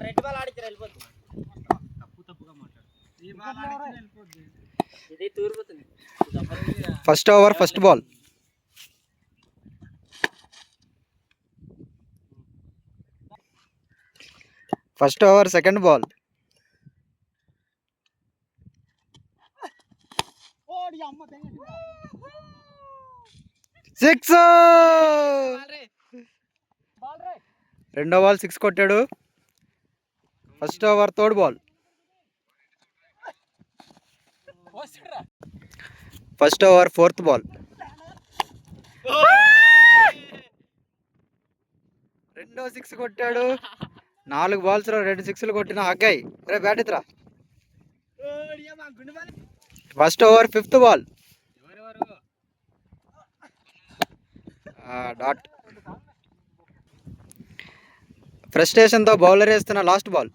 Red ball ఆడితే వెళ్ళిపోతుంది. తప్పుగా మాట్లాడు. ఇది తూరిపోతుంది. First over first ball. First over second ball. Six. రెండో బాల్ సిక్స్ కొట్టాడు. First over third ball. First over fourth ball. రెండో సిక్స్ కొట్టాడు. 4 balls లో 2 సిక్స్లు కొట్టిన అగ్గాయి. రే బ్యాట్ ఇతరా. First over fifth ball. Dot. ఫ్రస్ట్రేషన్తో బౌలర్ వేస్తున్న లాస్ట్ బాల్.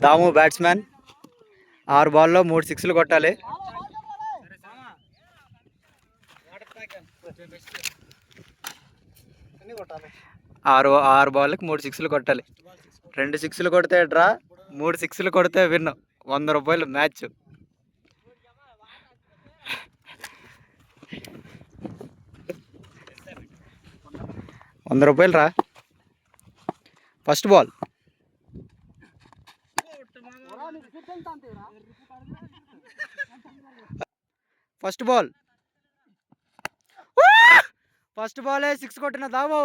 దాము బ్యాట్స్మెన్ 6 బాల్లో 3 సిక్స్లు కొట్టాలి. 6 బాల్కి 3 సిక్స్లు కొట్టాలి. 2 సిక్స్లు కొడితే డ్రా, 3 సిక్స్లు కొడితే విన్. 100 రూపాయలు మ్యాచ్. ₹100 రా. First ball. First ball. First బాలే 6 కొట్టిన దాము.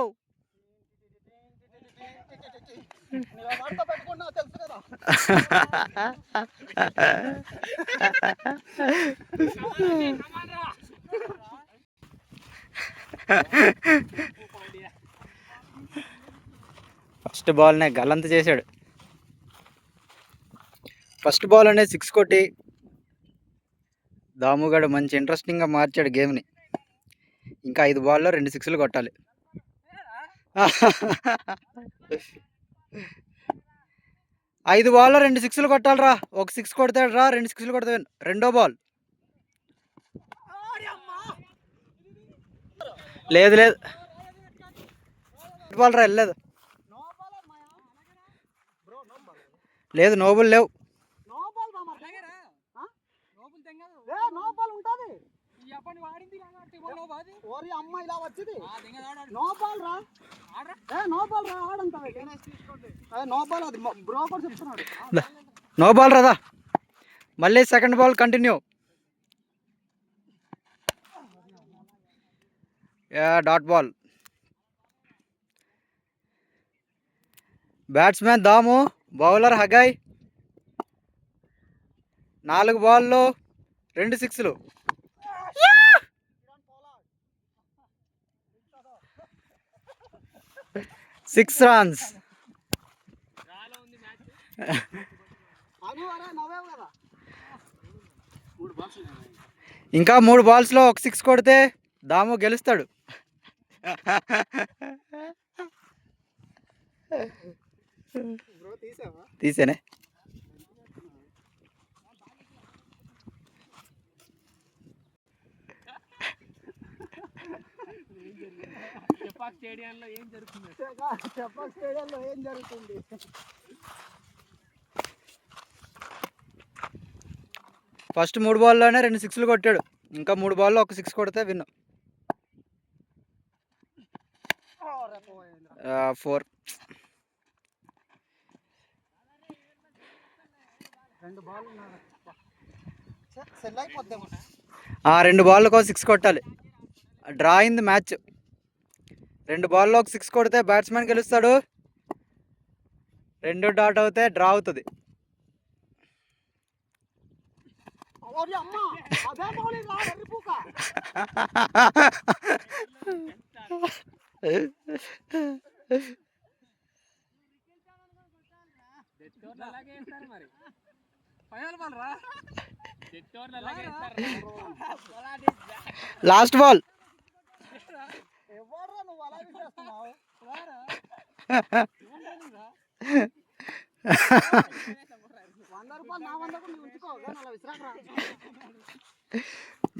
ఫస్ట్ బాల్నే గల్లంత చేశాడు. ఫస్ట్ బాల్ అనే 6 కొట్టి దాముగాడు మంచి ఇంట్రెస్టింగ్గా మార్చాడు గేమ్ని. ఇంకా 5 బాల్లో 2 సిక్స్లు కొట్టాలి. 5 బాల్లో 2 సిక్స్లు కొట్టాలిరా. 1 సిక్స్ కొడతాడు రా, 2 సిక్స్లు కొడతా. రెండో బాల్. లేదు లేదు బాల్ రా, వెళ్ళలేదు. లేదు నోబుల్ లేవు. నో బాల్ రాదా. మళ్ళీ second ball continue. Dot ball. Batsmen Damu, bowler హగాయ్. 4 బాల్లో 2 సిక్స్లు. 6 runs. ఇంకా 3 balls లో 1 సిక్స్ కొడితే దాము గెలుస్తాడు. తీసేనే. స్టేడియంలో ఏం జరుగుతుంది? ఫస్ట్ 3 బాల్లోనే 2 సిక్స్లు కొట్టాడు. ఇంకా 3 బాల్లో 1 సిక్స్ కొడితే విన్. 4. 2 బాల్లకు 6 కొట్టాలి. డ్రా అయింది మ్యాచ్. 2 బాల్లో 1 సిక్స్ కొడితే బ్యాట్స్మెన్ గెలుస్తాడు. 2 డాట్ అవుతే డ్రా అవుతుంది. Last ball.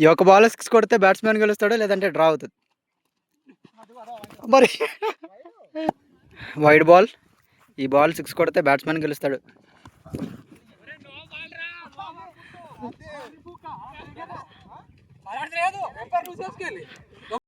ఈ ఒక బాల్ 6 కొడితే బ్యాట్స్మెన్ గెలుస్తాడు, లేదంటే డ్రా అవుతుంది. మరి వైడ్ బాల్, ఈ బాల్ 6 కొడితే బ్యాట్స్మెన్ గెలుస్తాడు.